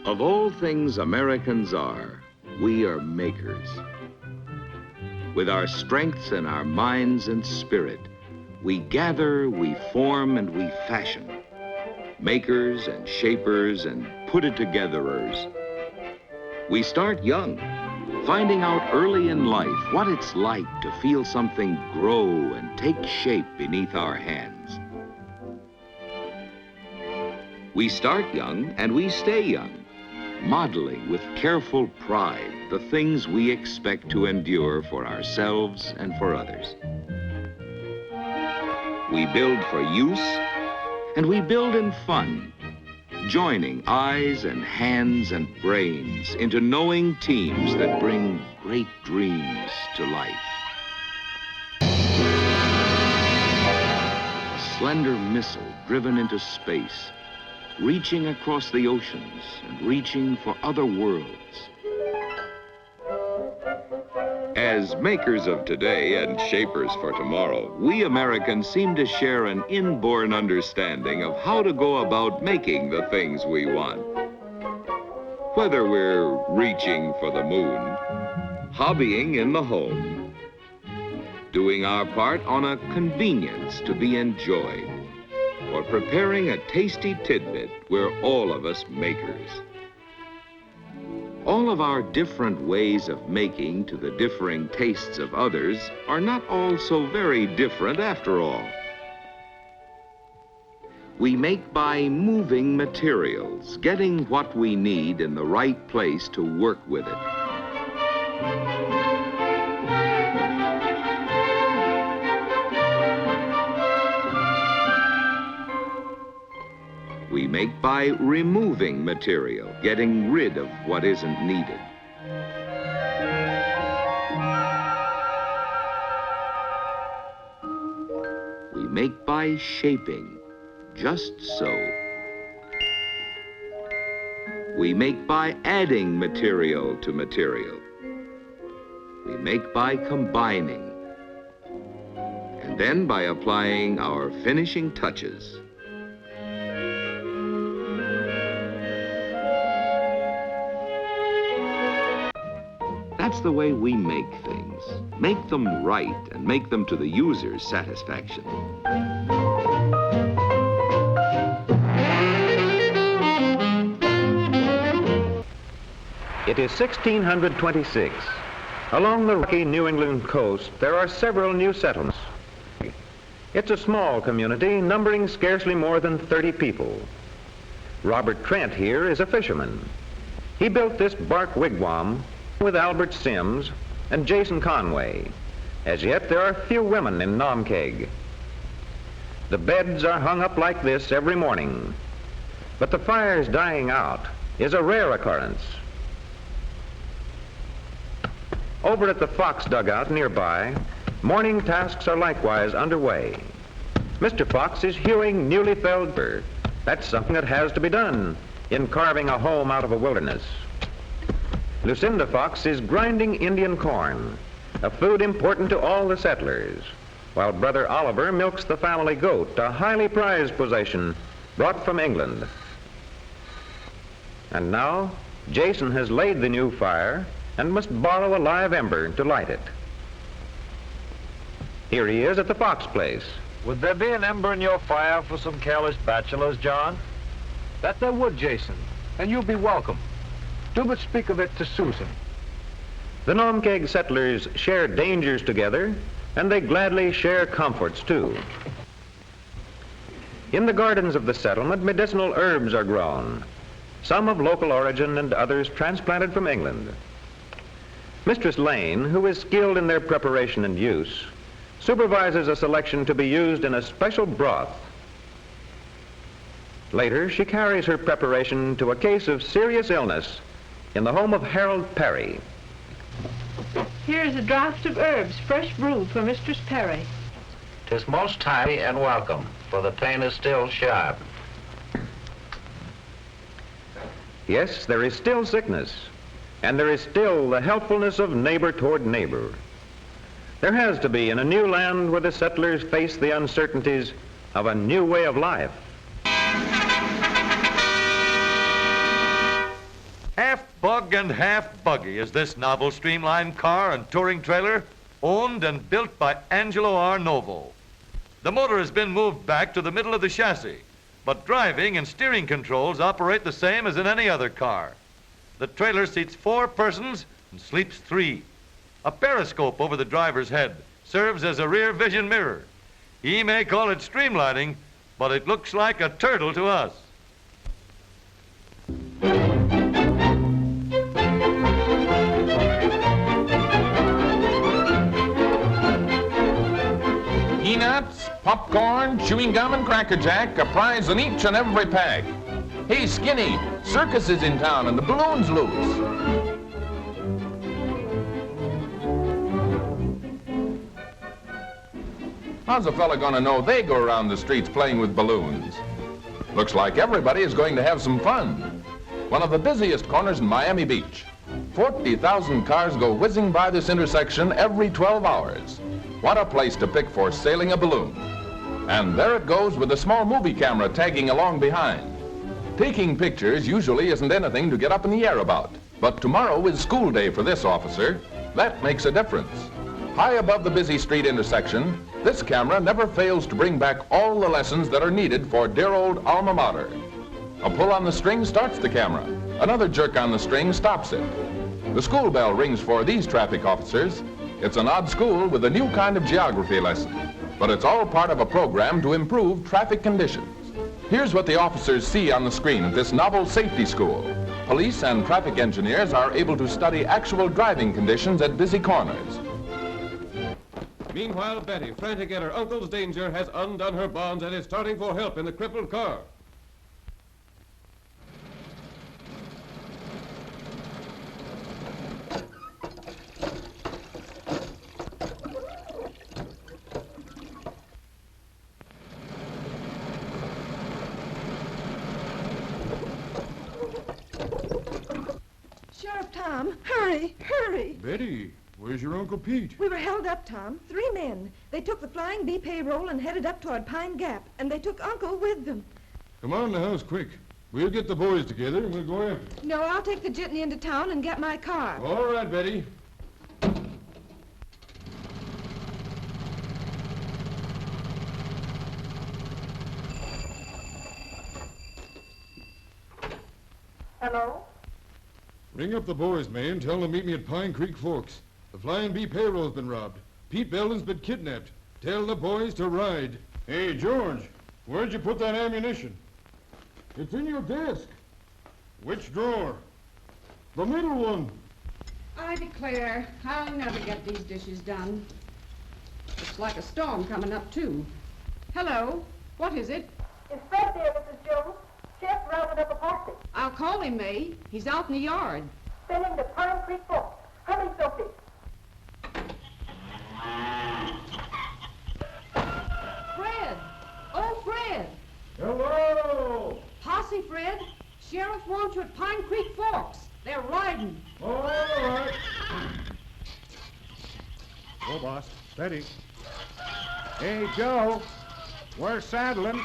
Of all things Americans are, we are makers. With our strengths and our minds and spirit, we gather, we form, and we fashion. Makers and shapers and put-it-togetherers. We start young, finding out early in life what it's like to feel something grow and take shape beneath our hands. We start young and we stay young, modeling with careful pride the things we expect to endure for ourselves and for others. We build for use, and we build in fun, joining eyes and hands and brains into knowing teams that bring great dreams to life. A slender missile driven into space, reaching across the oceans and reaching for other worlds. As makers of today and shapers for tomorrow, we Americans seem to share an inborn understanding of how to go about making the things we want. Whether we're reaching for the moon, hobbying in the home, doing our part on a convenience to be enjoyed, or preparing a tasty tidbit, we're all of us makers. All of our different ways of making to the differing tastes of others are not all so very different after all. We make by moving materials, getting what we need in the right place to work with it. We make by removing material, getting rid of what isn't needed. We make by shaping, just so. We make by adding material to material. We make by combining. And then by applying our finishing touches. That's the way we make things. Make them right and make them to the user's satisfaction. It is 1626. Along the rocky New England coast, there are several new settlements. It's a small community numbering scarcely more than 30 people. Robert Trent here is a fisherman. He built this bark wigwam with Albert Sims and Jason Conway. As yet, there are few women in Nomkeg. The beds are hung up like this every morning, but the fire's dying out is a rare occurrence. Over at the Fox dugout nearby, morning tasks are likewise underway. Mr. Fox is hewing newly felled fir. That's something that has to be done in carving a home out of a wilderness. Lucinda Fox is grinding Indian corn, a food important to all the settlers, while Brother Oliver milks the family goat, a highly prized possession brought from England. And now, Jason has laid the new fire and must borrow a live ember to light it. Here he is at the Fox place. Would there be an ember in your fire for some careless bachelors, John? That there would, Jason, and you'll be welcome. Do but speak of it to Susan. The Nomkeg settlers share dangers together, and they gladly share comforts too. In the gardens of the settlement, medicinal herbs are grown, some of local origin and others transplanted from England. Mistress Lane, who is skilled in their preparation and use, supervises a selection to be used in a special broth. Later, she carries her preparation to a case of serious illness in the home of Harold Perry. Here is a draught of herbs, fresh brewed for Mistress Perry. 'Tis most timely and welcome, for the pain is still sharp. Yes, there is still sickness, and there is still the helpfulness of neighbor toward neighbor. There has to be in a new land where the settlers face the uncertainties of a new way of life. bug and half buggy is this novel streamlined car and touring trailer, owned and built by Angelo R. Novo. The motor has been moved back to the middle of the chassis, but driving and steering controls operate the same as in any other car. The trailer seats 4 persons and sleeps 3. A periscope over the driver's head serves as a rear vision mirror. He may call it streamlining, but it looks like a turtle to us. Peanuts, popcorn, chewing gum, and Cracker Jack, a prize in each and every pack. Hey, Skinny, circus is in town and the balloon's loose. How's a fella gonna know they go around the streets playing with balloons? Looks like everybody is going to have some fun. One of the busiest corners in Miami Beach. 40,000 cars go whizzing by this intersection every 12 hours. What a place to pick for sailing a balloon. And there it goes with a small movie camera tagging along behind. Taking pictures usually isn't anything to get up in the air about. But tomorrow is school day for this officer. That makes a difference. High above the busy street intersection, this camera never fails to bring back all the lessons that are needed for dear old alma mater. A pull on the string starts the camera. Another jerk on the string stops it. The school bell rings for these traffic officers. It's an odd school with a new kind of geography lesson, but it's all part of a program to improve traffic conditions. Here's what the officers see on the screen at this novel safety school. Police and traffic engineers are able to study actual driving conditions at busy corners. Meanwhile, Betty, frantic at her uncle's danger, has undone her bonds and is starting for help in the crippled car. Sheriff Tom, hurry, hurry. Betty, where's your Uncle Pete? We were held up, Tom. 3 men. They took the Flying B payroll and headed up toward Pine Gap, and they took Uncle with them. Come on in the house quick. We'll get the boys together and we'll go after them. No, I'll take the jitney into town and get my car. All right, Betty. Hello? Ring up the boys, man. Tell them to meet me at Pine Creek Forks. The Flying Bee payroll's been robbed. Pete Belden's been kidnapped. Tell the boys to ride. Hey, George, where'd you put that ammunition? It's in your desk. Which drawer? The middle one. I declare, I'll never get these dishes done. Looks like a storm coming up, too. Hello, what is it? Is Fred there, Mrs. Jones? Chef rounded up a posse. I'll call him, May. He's out in the yard. Sending to Pine Creek Forks. Hurry, Sophie. Fred! Oh, Fred! Hello! Posse, Fred. Sheriff wants you at Pine Creek Forks. They're riding. All right. Go, boss. Steady. Hey, Joe. We're saddling.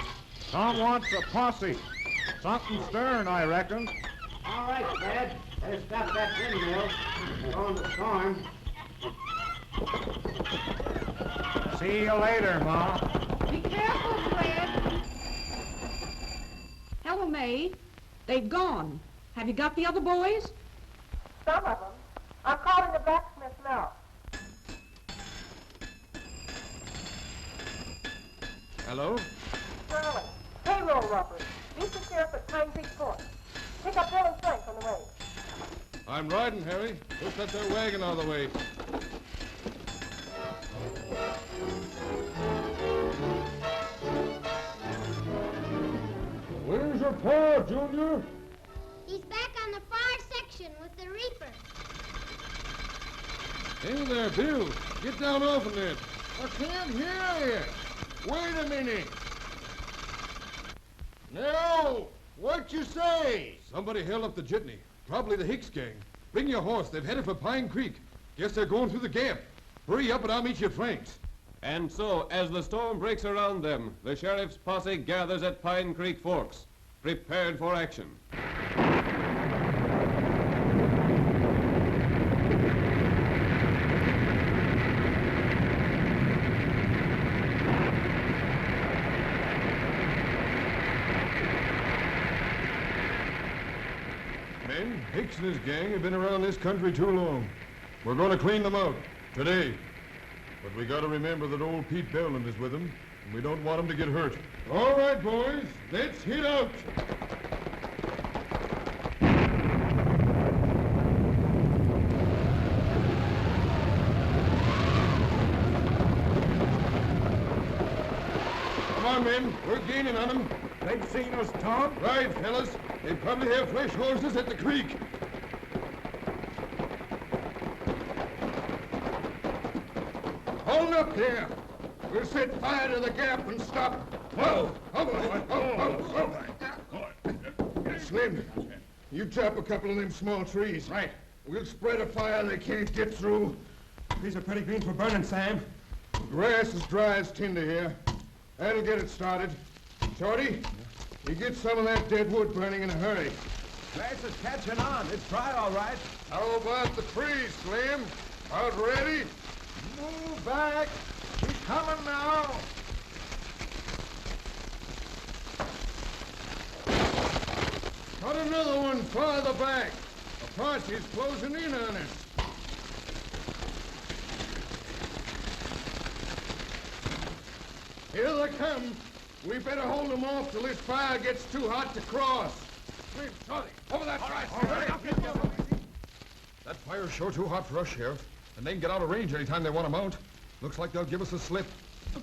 Tom wants a posse. Something stirring, I reckon. All right, Fred. Better stop that windmill. We're on the storm. See you later, Ma. Be careful, Fred. Hello, May. They've gone. Have you got the other boys? Some of them. I'm calling the blacksmith now. Hello? Charlie, payroll robbery. Meet the sheriff at Pine Creek Forks. Pick up Bill and Frank on the way. I'm riding, Harry. Push that there wagon out of the way. Where's your pa, Junior? He's back on the far section with the reaper. Hey there, Bill. Get down off of that. I can't hear you. Wait a minute. No! What you say? Somebody held up the jitney. Probably the Hicks gang. Bring your horse. They've headed for Pine Creek. Guess they're going through the gap. Hurry up and I'll meet you at Frank's. And so, as the storm breaks around them, the sheriff's posse gathers at Pine Creek Forks, prepared for action. Men, Hicks and his gang have been around this country too long. We're going to clean them out, today. But we got to remember that old Pete Belland is with them, and we don't want him to get hurt. All right, boys, let's hit out. Come on, men. We're gaining on them. They've seen us, Tom. Right, fellas. They probably have fresh horses at the creek. Hold up there. We'll set fire to the gap and stop. Whoa! Slim, you chop a couple of them small trees. Right. We'll spread a fire they can't get through. These are pretty green for burning, Sam. Grass is dry as tinder here. That'll get it started. Shorty, you get some of that dead wood burning in a hurry. Grass is catching on. It's dry, all right. How about the trees, Slim? Out ready? Move back. She's coming now. Got another one farther back. The posse's closing in on us. Here they come. We better hold them off till this fire gets too hot to cross. Slim, Shorty, over that side. That fire's sure too hot for us, Sheriff. And they can get out of range anytime they want to mount. Looks like they'll give us a slip.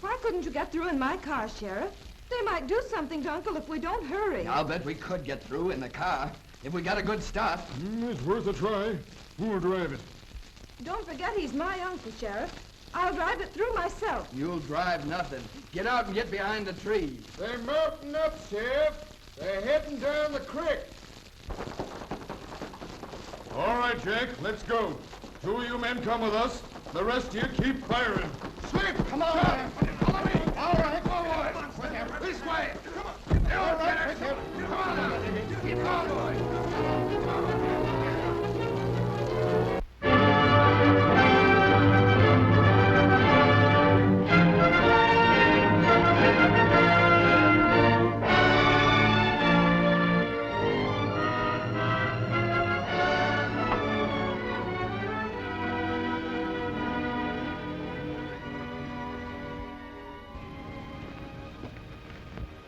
Why couldn't you get through in my car, Sheriff? They might do something to Uncle if we don't hurry. I'll bet we could get through in the car if we got a good start. It's worth a try. Who'll drive it? Don't forget he's my uncle, Sheriff. I'll drive it through myself. You'll drive nothing. Get out and get behind the trees. They're mounting up, Sheriff. They're heading down the creek. All right, Jack, let's go. Two of you men come with us. The rest of you keep firing. Slim, come on. Follow me. All right, forward. This way. Come on. All right, come on. Keep going, boys.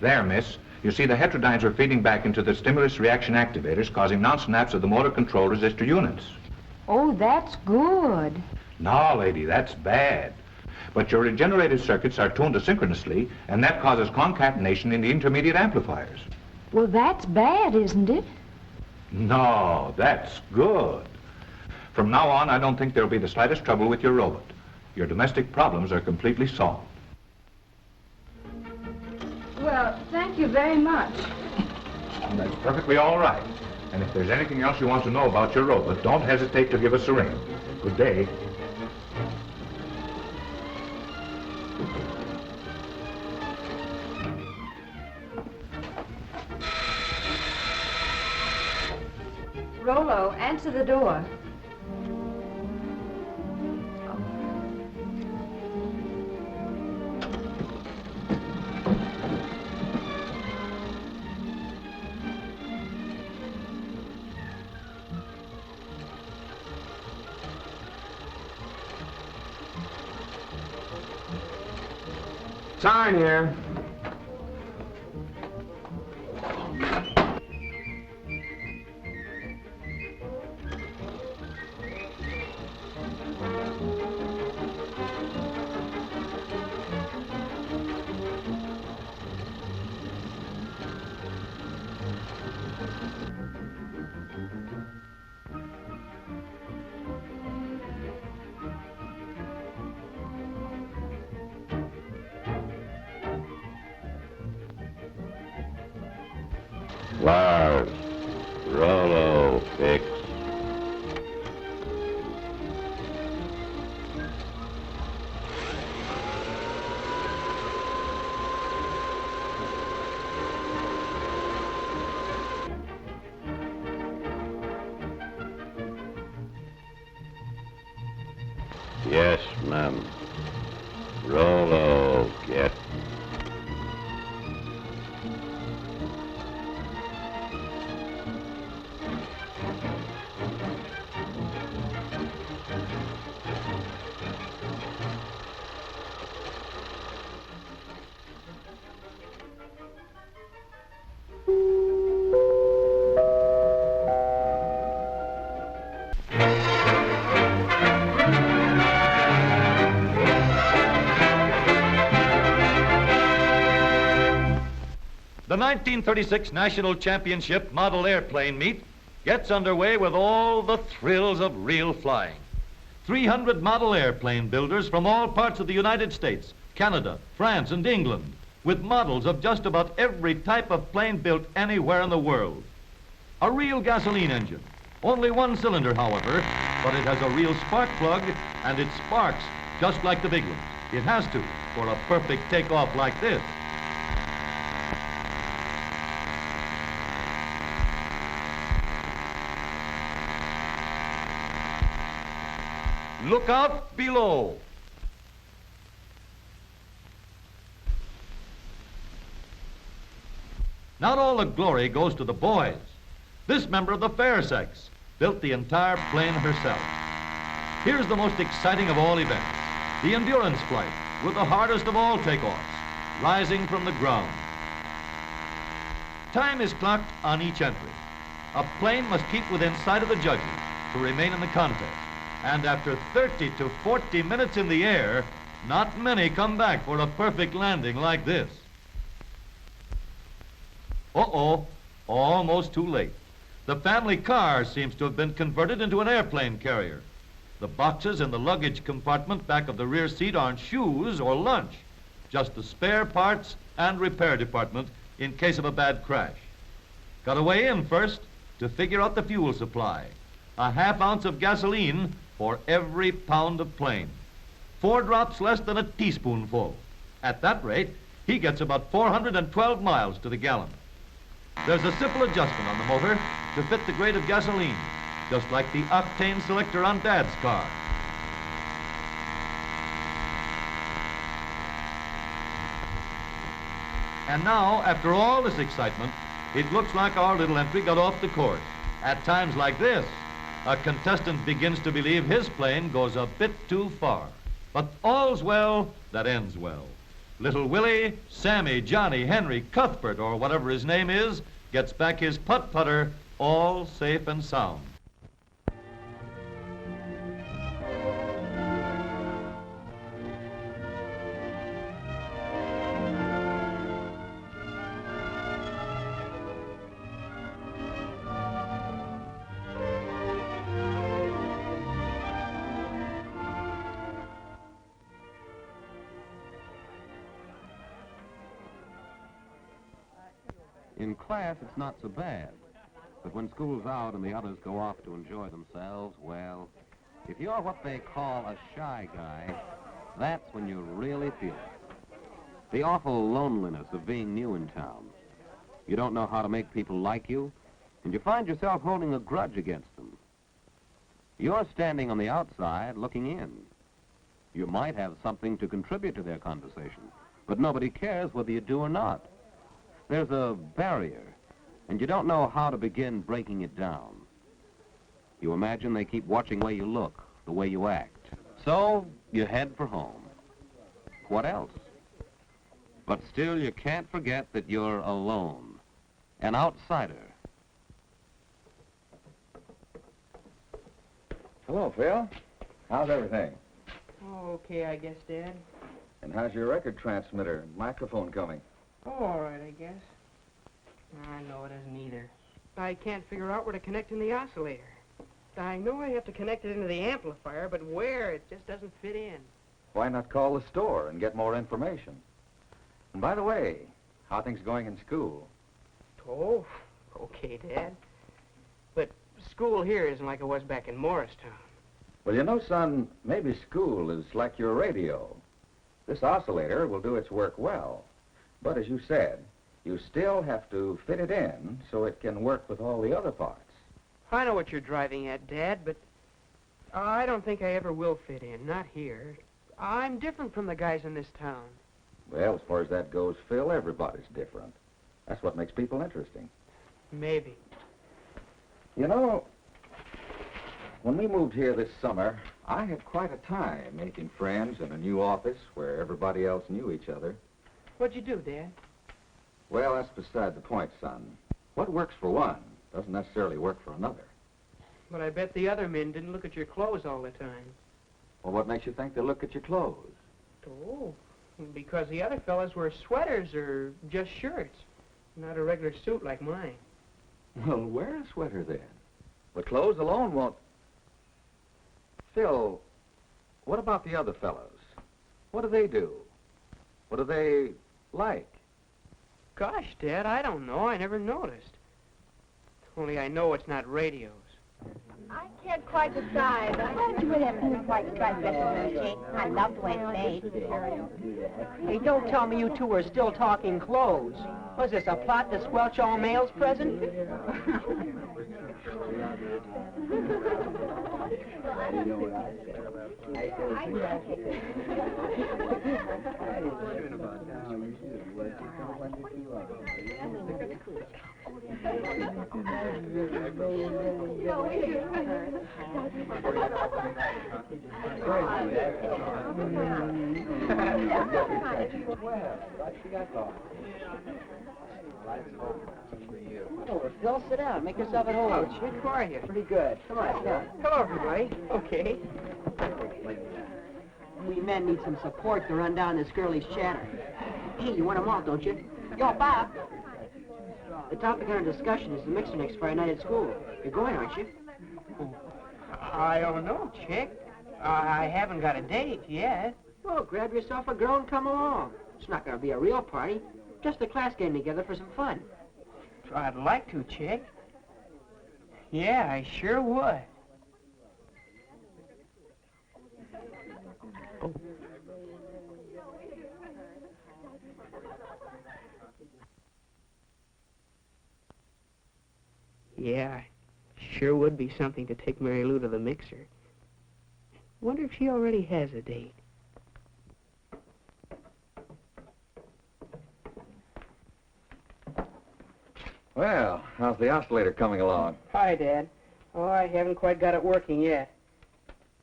There, miss. You see, the heterodynes are feeding back into the stimulus reaction activators, causing non-snaps of the motor control resistor units. Oh, that's good. No, lady, that's bad. But your regenerative circuits are tuned asynchronously, and that causes concatenation in the intermediate amplifiers. Well, that's bad, isn't it? No, that's good. From now on, I don't think there'll be the slightest trouble with your robot. Your domestic problems are completely solved. Well, thank you very much. That's perfectly all right. And if there's anything else you want to know about your robot, don't hesitate to give us a ring. Good day. Rolo, answer the door. Sign here. Lars, Rolo, fix. Yes, ma'am. Rolo, get. The 1936 National Championship Model Airplane Meet gets underway with all the thrills of real flying. 300 model airplane builders from all parts of the United States, Canada, France, and England, with models of just about every type of plane built anywhere in the world. A real gasoline engine, only one cylinder, however, but it has a real spark plug, and it sparks just like the big ones. It has to, for a perfect takeoff like this. Look out below. Not all the glory goes to the boys. This member of the fair sex built the entire plane herself. Here's the most exciting of all events, the endurance flight with the hardest of all takeoffs, rising from the ground. Time is clocked on each entry. A plane must keep within sight of the judges to remain in the contest. And after 30 to 40 minutes in the air, not many come back for a perfect landing like this. Uh-oh, almost too late. The family car seems to have been converted into an airplane carrier. The boxes in the luggage compartment back of the rear seat aren't shoes or lunch, just the spare parts and repair department in case of a bad crash. Got to weigh in first to figure out the fuel supply. A half ounce of gasoline for every pound of plane. 4 drops less than a teaspoonful. At that rate, he gets about 412 miles to the gallon. There's a simple adjustment on the motor to fit the grade of gasoline, just like the octane selector on Dad's car. And now, after all this excitement, it looks like our little entry got off the course. At times like this, a contestant begins to believe his plane goes a bit too far. But all's well that ends well. Little Willie, Sammy, Johnny, Henry, Cuthbert, or whatever his name is, gets back his putt-putter all safe and sound. In class, it's not so bad. But when school's out and the others go off to enjoy themselves, well, if you're what they call a shy guy, that's when you really feel it. The awful loneliness of being new in town. You don't know how to make people like you, and you find yourself holding a grudge against them. You're standing on the outside looking in. You might have something to contribute to their conversation, but nobody cares whether you do or not. There's a barrier, and you don't know how to begin breaking it down. You imagine they keep watching the way you look, the way you act. So you head for home. What else? But still, you can't forget that you're alone, an outsider. Hello, Phil. How's everything? Oh, okay, I guess, Dad. And how's your record transmitter and microphone coming? Oh, all right, I guess. I know it isn't either. I can't figure out where to connect in the oscillator. I know I have to connect it into the amplifier, but where? It just doesn't fit in. Why not call the store and get more information? And by the way, how are things going in school? Oh, okay, Dad. But school here isn't like it was back in Morristown. Well, you know, son, maybe school is like your radio. This oscillator will do its work well. But as you said, you still have to fit it in so it can work with all the other parts. I know what you're driving at, Dad, but I don't think I ever will fit in, not here. I'm different from the guys in this town. Well, as far as that goes, Phil, everybody's different. That's what makes people interesting. Maybe. You know, when we moved here this summer, I had quite a time making friends in a new office where everybody else knew each other. What'd you do, Dad? Well, that's beside the point, son. What works for one doesn't necessarily work for another. But I bet the other men didn't look at your clothes all the time. Well, what makes you think they look at your clothes? Oh, because the other fellas wear sweaters or just shirts. Not a regular suit like mine. Well, wear a sweater then. The clothes alone won't... Phil, what about the other fellows? What do they do? What do they like? Gosh, Dad, I don't know. I never noticed. Only I know it's not radios. I can't quite decide. Why don't you wear that blue and white striped dress with Jake? I love the way it's made. Hey, don't tell me you two are still talking clothes. Was this a plot to squelch all males present? Oh, Phil, sit down. Make yourself at home. Oh, Chick, how are you? Pretty good. Come on, sit down. Hello, everybody. Okay. We men need some support to run down this girlie's chatter. Hey, you want them all, don't you? Yo, Bob. The topic under discussion is the mixer next Friday night at school. You're going, aren't you? I don't know, Chick. I haven't got a date yet. Well, grab yourself a girl and come along. It's not going to be a real party. Just the class getting together for some fun. I'd like to, Chick. Yeah, I sure would. Oh. Yeah, sure would be something to take Mary Lou to the mixer. Wonder if she already has a date. Well, how's the oscillator coming along? Hi, Dad. Oh, I haven't quite got it working yet.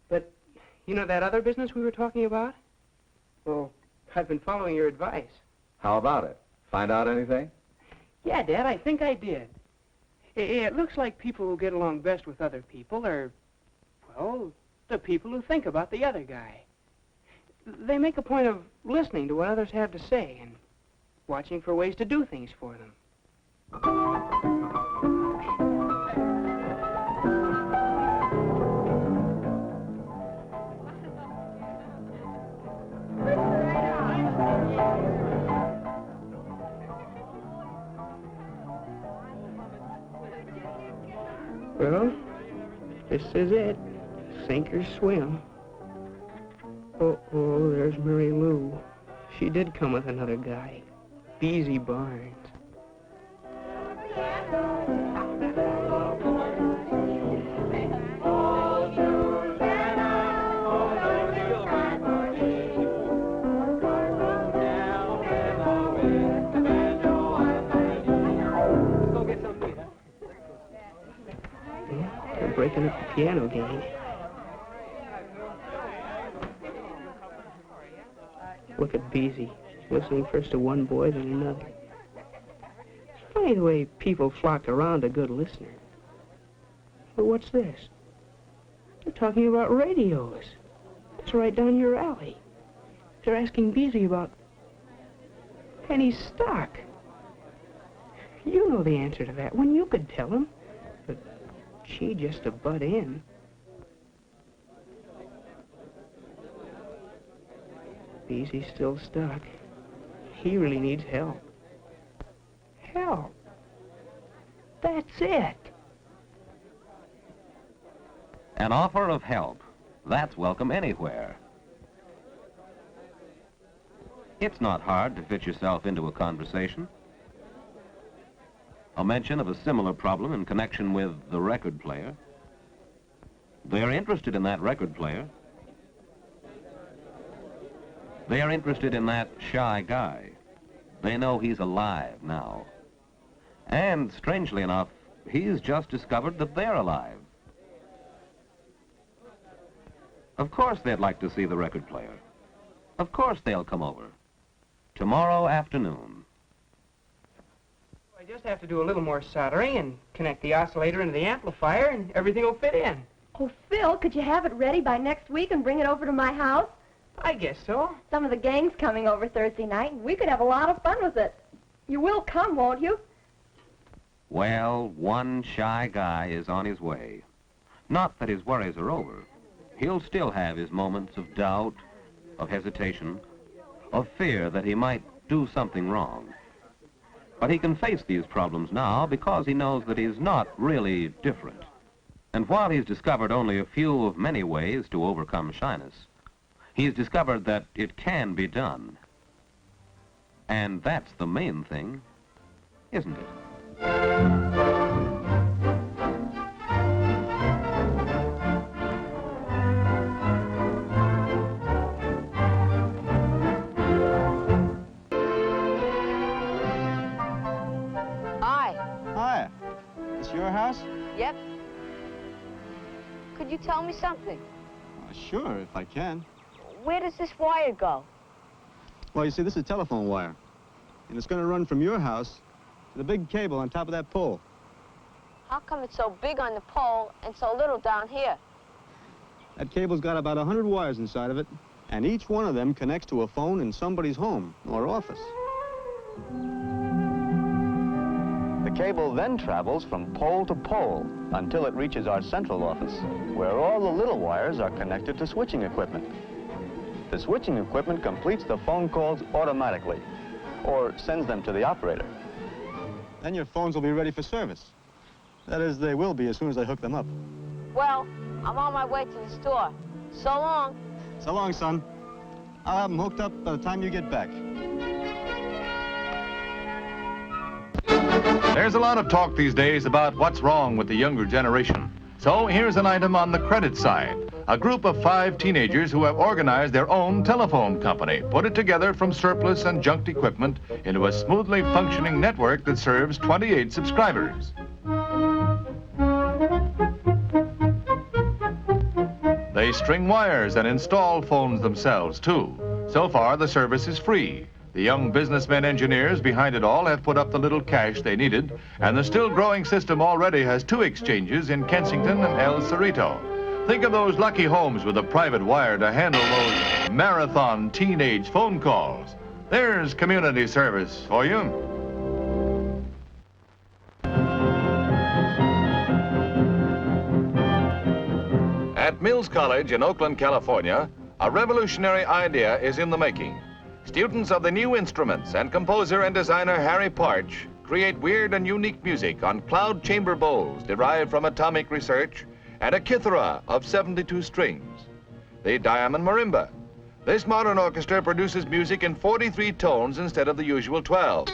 But, you know that other business we were talking about? Well, I've been following your advice. How about it? Find out anything? Yeah, Dad, I think I did. It looks like people who get along best with other people are, well, the people who think about the other guy. They make a point of listening to what others have to say and watching for ways to do things for them. Well, this is it. Sink or swim. Oh, there's Mary Lou. She did come with another guy. Beezy Barnes. They're breaking up the piano gang. Look at Beezy, listening first to one boy, then another. It's funny the way people flock around a good listener. But what's this? They're talking about radios. It's right down your alley. They're asking Beezy about penny stock. You know the answer to that one. You could tell him. But she just to butt in. Beezy's still stuck. He really needs help. Help. That's it. An offer of help. That's welcome anywhere. It's not hard to fit yourself into a conversation. A mention of a similar problem in connection with the record player. They're interested in that record player. They are interested in that shy guy. They know he's alive now. And, strangely enough, he's just discovered that they're alive. Of course they'd like to see the record player. Of course they'll come over. Tomorrow afternoon. I just have to do a little more soldering and connect the oscillator into the amplifier and everything will fit in. Oh, Phil, could you have it ready by next week and bring it over to my house? I guess so. Some of the gang's coming over Thursday night, and we could have a lot of fun with it. You will come, won't you? Well, one shy guy is on his way. Not that his worries are over. He'll still have his moments of doubt, of hesitation, of fear that he might do something wrong. But he can face these problems now because he knows that he's not really different. And while he's discovered only a few of many ways to overcome shyness, he's discovered that it can be done. And that's the main thing, isn't it? Hi. This your house? Yep. Could you tell me something? Sure, if I can. Where does this wire go? Well, you see, this is a telephone wire. And it's going to run from your house to the big cable on top of that pole. How come it's so big on the pole and so little down here? That cable's got about 100 wires inside of it, and each one of them connects to a phone in somebody's home or office. The cable then travels from pole to pole until it reaches our central office, where all the little wires are connected to switching equipment. The switching equipment completes the phone calls automatically, or sends them to the operator. Then your phones will be ready for service. That is, they will be as soon as I hook them up. Well, I'm on my way to the store. So long. So long, son. I'll have them hooked up by the time you get back. There's a lot of talk these days about what's wrong with the younger generation. So here's an item on the credit side. A group of 5 teenagers who have organized their own telephone company, put it together from surplus and junked equipment into a smoothly functioning network that serves 28 subscribers. They string wires and install phones themselves, too. So far, the service is free. The young businessmen engineers behind it all have put up the little cash they needed, and the still growing system already has 2 exchanges in Kensington and El Cerrito. Think of those lucky homes with a private wire to handle those marathon teenage phone calls. There's community service for you. At Mills College in Oakland, California, a revolutionary idea is in the making. Students of the new instruments and composer and designer Harry Parch create weird and unique music on cloud chamber bowls derived from atomic research and a kithara of 72 strings. The diamond marimba. This modern orchestra produces music in 43 tones instead of the usual 12.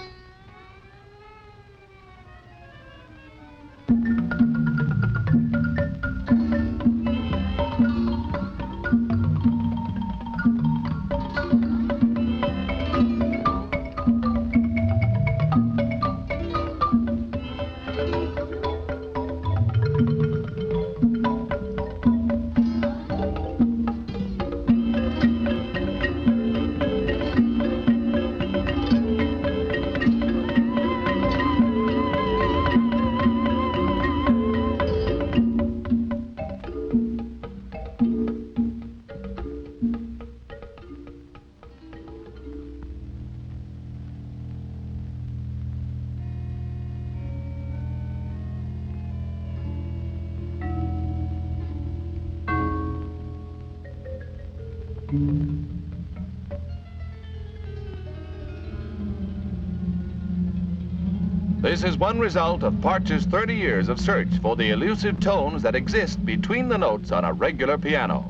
This is one result of Parch's 30 years of search for the elusive tones that exist between the notes on a regular piano.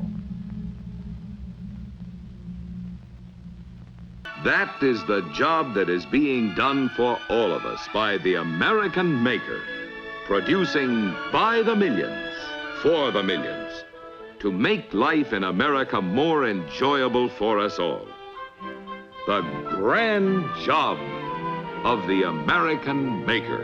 That is the job that is being done for all of us by the American maker, producing by the millions, for the millions, to make life in America more enjoyable for us all. The grand job of the American maker.